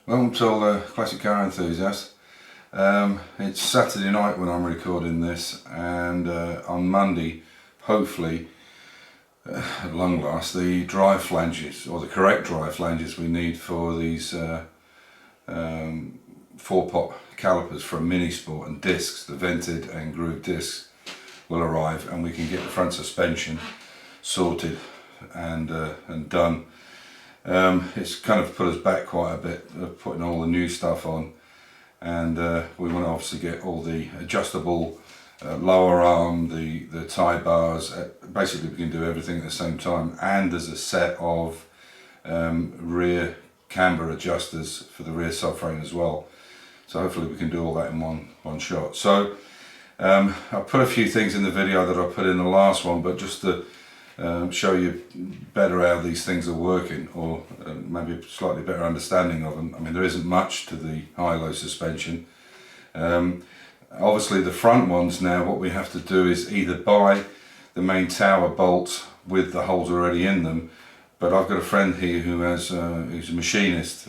Welcome to all the classic car enthusiasts. It's Saturday night when I'm recording this, and on Monday, hopefully, at long last, the drive flanges, or the correct drive flanges we need for these 4-pot calipers from Mini Sport, and discs, the vented and grooved discs, will arrive, and we can get the front suspension sorted and done. It's kind of put us back quite a bit, putting all the new stuff on, and we want to obviously get all the adjustable lower arm, the tie bars. Basically we can do everything at the same time, and there's a set of rear camber adjusters for the rear subframe as well, so hopefully we can do all that in one shot. So I'll put a few things in the video that I put in the last one, but just to show you better how these things are working, or maybe a slightly better understanding of them. I mean, there isn't much to the high-low suspension. Obviously the front ones now, what we have to do is either buy the main tower bolts with the holes already in them, but I've got a friend here who has who's a machinist,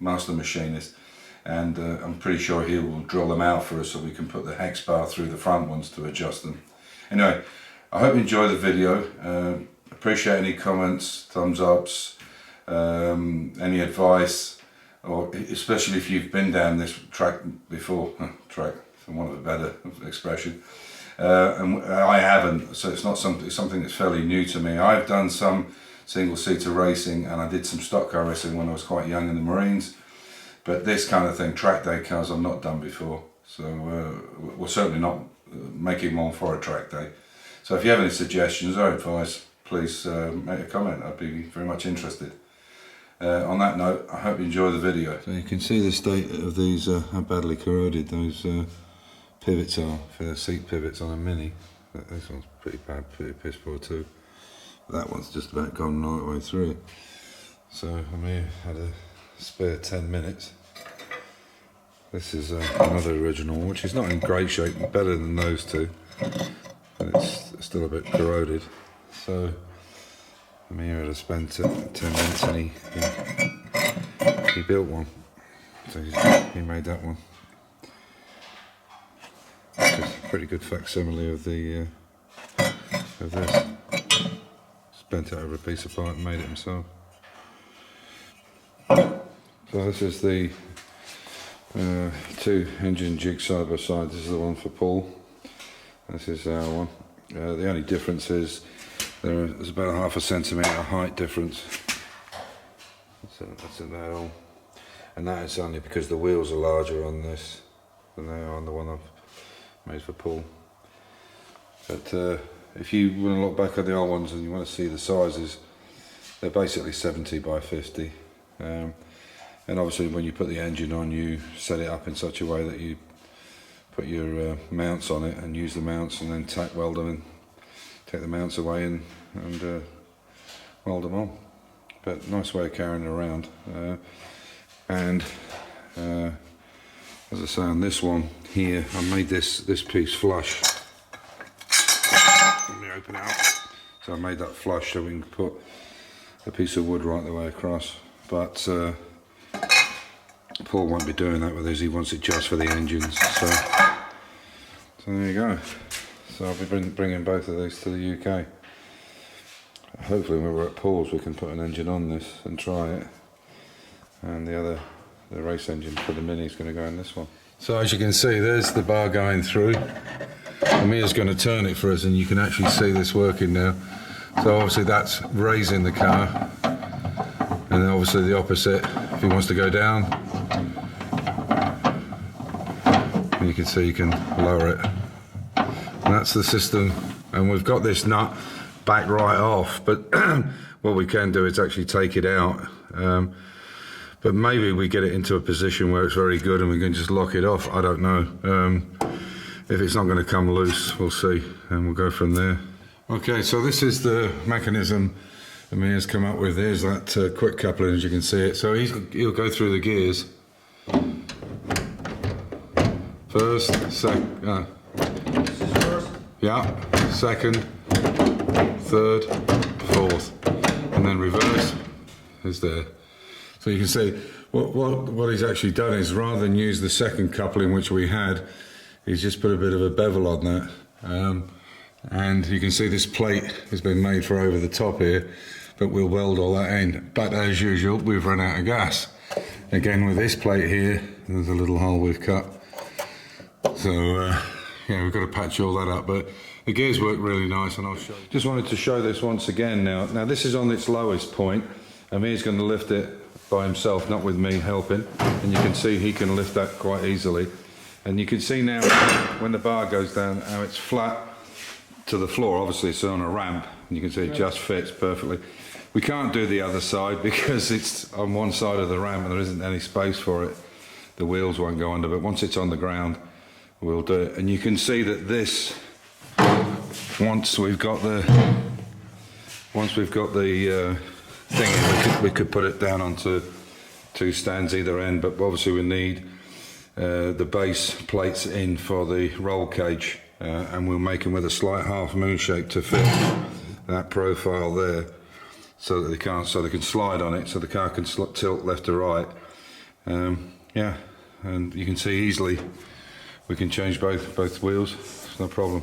master machinist, and I'm pretty sure he will drill them out for us so we can put the hex bar through the front ones to adjust them. Anyway, I hope you enjoy the video. Appreciate any comments, thumbs ups, any advice, or especially if you've been down this track before, track for want of a better expression, and I haven't, so it's not something that's fairly new to me. I've done some single-seater racing, and I did some stock car racing when I was quite young in the Marines, but this kind of thing, track day cars, I've not done before, so we're certainly not making one for a track day. So if you have any suggestions or advice, please make a comment. I'd be very much interested. On that note, I hope you enjoy the video. So you can see the state of these, how badly corroded those pivots are for the seat pivots on a Mini. This one's pretty bad, pretty piss poor too. That one's just about gone right the way through. So I may have had a spare 10 minutes. This is another original, which is not in great shape, better than those two. But it's still a bit corroded, so Amir had spent 10 minutes and he built one, so he made that one. It's a pretty good facsimile of the of this. Bent it over a piece of pipe and made it himself. So this is the two engine jigs side by side. This is the one for Paul. This is our one. The only difference is there's about a ½ centimetre height difference. That's in there all. And that is only because the wheels are larger on this than they are on the one I've made for Paul. But if you want to look back at the old ones and you want to see the sizes, they're basically 70 by 50. And obviously when you put the engine on, you set it up in such a way that you put your mounts on it and use the mounts, and then tack weld them and take the mounts away and weld them on. But nice way of carrying it around. And as I say, on this one here, I made this piece flush. Let me open it up. So I made that flush so we can put a piece of wood right the way across. But Paul won't be doing that with his, he wants it just for the engines. So there you go. So I'll be bringing both of these to the UK. Hopefully when we're at Paul's we can put an engine on this and try it. And the race engine for the Mini is going to go in this one. So as you can see, there's the bar going through. Amir's going to turn it for us, and you can actually see this working now. So obviously that's raising the car, and then obviously the opposite, if he wants to go down, you can see you can lower it. And that's the system, and we've got this nut back right off, but what we can do is actually take it out. But maybe we get it into a position where it's very good and we can just lock it off. I don't know. If it's not going to come loose, we'll see, and we'll go from there. Okay, so this is the mechanism Amir's come up with. There's that quick coupling, as you can see it. So he'll go through the gears. First, second. This is first. Yeah. Second, third, fourth, and then reverse is there. So you can see What he's actually done is, rather than use the second coupling which we had, he's just put a bit of a bevel on that. And you can see this plate has been made for over the top here, but we'll weld all that in. But as usual, we've run out of gas. Again, with this plate here, there's a little hole we've cut. So yeah, we've got to patch all that up, but the gears work really nice, and I'll show you. Just wanted to show this once again now. Now this is on its lowest point, and he's going to lift it by himself, not with me helping. And you can see he can lift that quite easily. And you can see now when the bar goes down how it's flat to the floor. Obviously it's on a ramp, and you can see it just fits perfectly. We can't do the other side because it's on one side of the ramp and there isn't any space for it. The wheels won't go under, but once it's on the ground, we'll do it. And you can see that this, once we've got the thing, we could put it down onto 2 stands either end, but obviously we need the base plates in for the roll cage, and we'll make them with a slight half moon shape to fit that profile there, so that they can slide on it, so the car can tilt left to right. Yeah, and you can see easily we can change both wheels, it's no problem.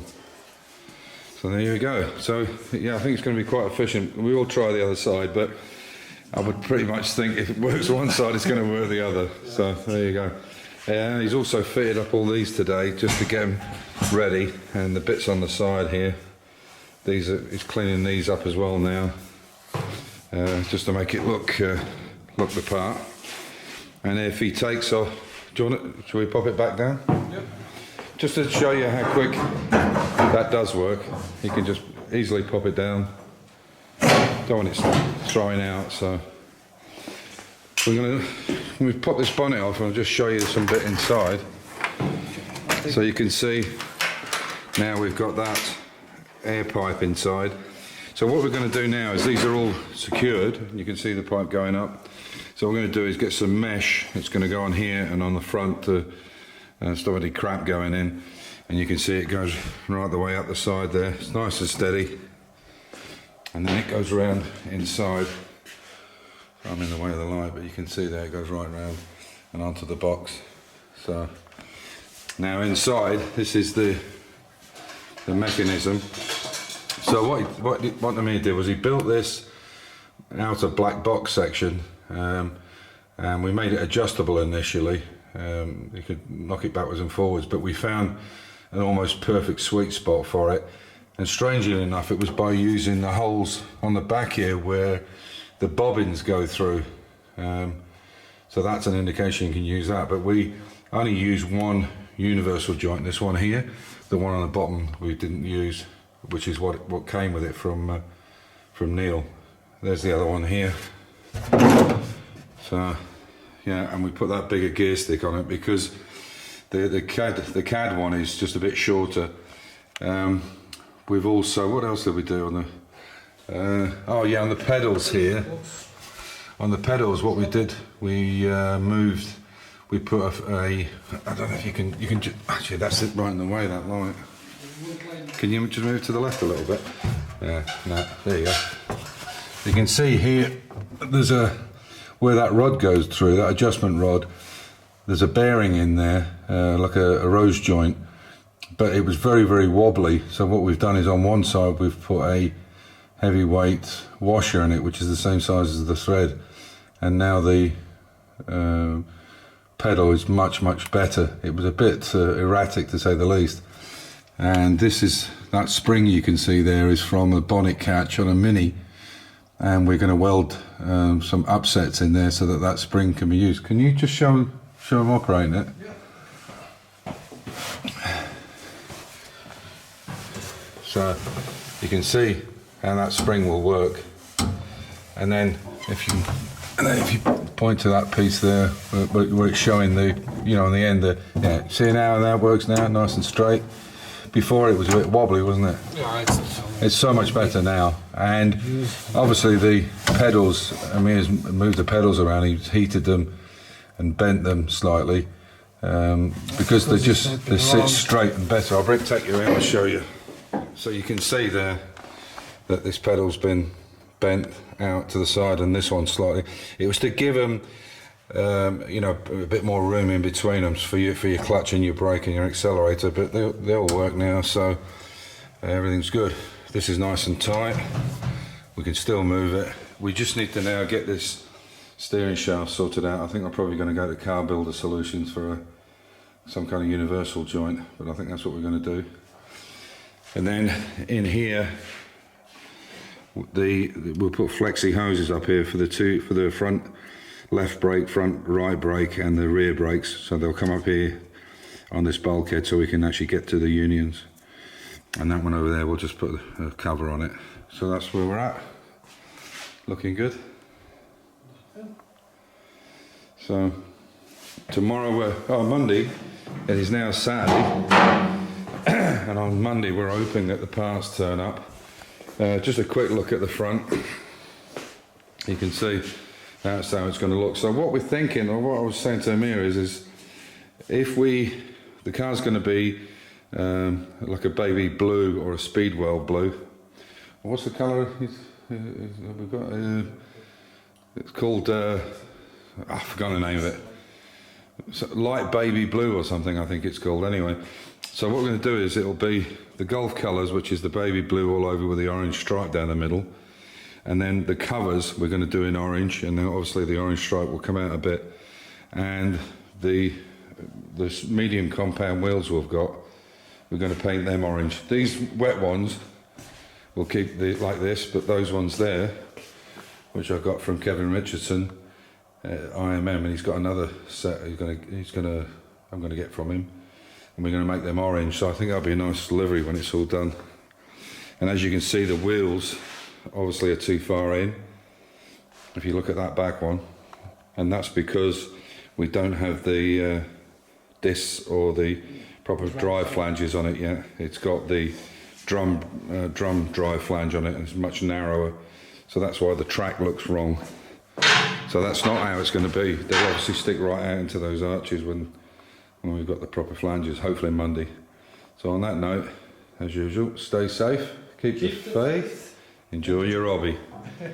So there you go. So yeah, I think it's going to be quite efficient. We will try the other side, but I would pretty much think if it works one side, it's going to work the other. So there you go. Yeah, he's also fitted up all these today just to get them ready, and the bits on the side here, he's cleaning these up as well now, just to make it look the part. And if he takes off, should we pop it back down? Yep. Just to show you how quick that does work, you can just easily pop it down. Don't want it throwing out, so we've pop this bonnet off, and I'll just show you some bit inside. So you can see now we've got that air pipe inside. So what we're going to do now is, these are all secured, you can see the pipe going up. So what we're going to do is get some mesh. It's going to go on here and on the front to stop any crap going in, and you can see it goes right the way up the side there. It's nice and steady, and then it goes around inside. I'm in the way of the light, but you can see there it goes right around and onto the box. So now inside, this is the mechanism. So what the man did was he built this out of black box section, and we made it adjustable initially. You could knock it backwards and forwards, but we found an almost perfect sweet spot for it. And strangely enough, it was by using the holes on the back here where the bobbins go through. So that's an indication you can use that, but we only use one universal joint, this one here. The one on the bottom we didn't use, which is what came with it from Neil. There's the other one here. So yeah, and we put that bigger gear stick on it because the CAD one is just a bit shorter. We've also, what else did we do on the oh yeah, on the pedals here. On the pedals, what we did, we put I don't know if you can actually, that's it right in the way, that light. Can you just move to the left a little bit? Yeah, no, there you go. You can see here, there's where that rod goes through, that adjustment rod, there's a bearing in there, like a rose joint, but it was very, very wobbly. So what we've done is, on one side we've put a heavyweight washer in it, which is the same size as the thread, and now the pedal is much, much better. It was a bit erratic, to say the least. And that spring you can see there is from a bonnet catch on a Mini, and we're going to weld some upsets in there so that spring can be used. Can you just show them operating it? Yeah. So you can see how that spring will work, and then if you point to that piece there where it's showing the, on the end, yeah, see now that works now, nice and straight. Before it was a bit wobbly, wasn't it? Yeah, it's so much better now. And obviously the pedals, Amir's moved the pedals around, he's heated them and bent them slightly, because they sit straight and better. I'll take you out and show you. So you can see there that this pedal's been bent out to the side, and this one slightly. It was to give them you know, a bit more room in between them for your clutch and your brake and your accelerator, but they all work now, so everything's good. This is nice and tight. We can still move it. We just need to now get this steering shaft sorted out. I think I'm probably going to go to Car Builder Solutions for some kind of universal joint, but I think that's what we're going to do. And then in here, we'll put flexi hoses up here for the front left brake, front right brake, and the rear brakes. So they'll come up here on this bulkhead so we can actually get to the unions. And that one over there, we'll just put a cover on it. So that's where we're at. Looking good. So tomorrow, Monday, it is now Saturday. And on Monday we're hoping that the parts turn up. Just a quick look at the front. You can see that's how it's going to look. So what we're thinking, or what I was saying to Amir is if the car's going to be like a baby blue or a Speedwell blue. What's the colour we've got? It's called, I've forgotten the name of it. It's light baby blue or something, I think it's called. Anyway, so what we're going to do is it'll be the Golf colours, which is the baby blue all over with the orange stripe down the middle. And then the covers we're going to do in orange, and then obviously the orange stripe will come out a bit. And the medium compound wheels we've got, we're going to paint them orange. These wet ones we'll keep like this, but those ones there, which I got from Kevin Richardson, IMM, and he's got another set I'm going to get from him, and we're going to make them orange. So I think that'll be a nice delivery when it's all done. And as you can see, the wheels obviously are too far in if you look at that back one, and that's because we don't have the discs or the proper drive flanges on it yet. It's got the drum drive flange on it, and it's much narrower, so that's why the track looks wrong. So that's not how it's going to be. They'll obviously stick right out into those arches when we've got the proper flanges, hopefully Monday. So on that note, as usual, stay safe, keep your faith, enjoy your hobby.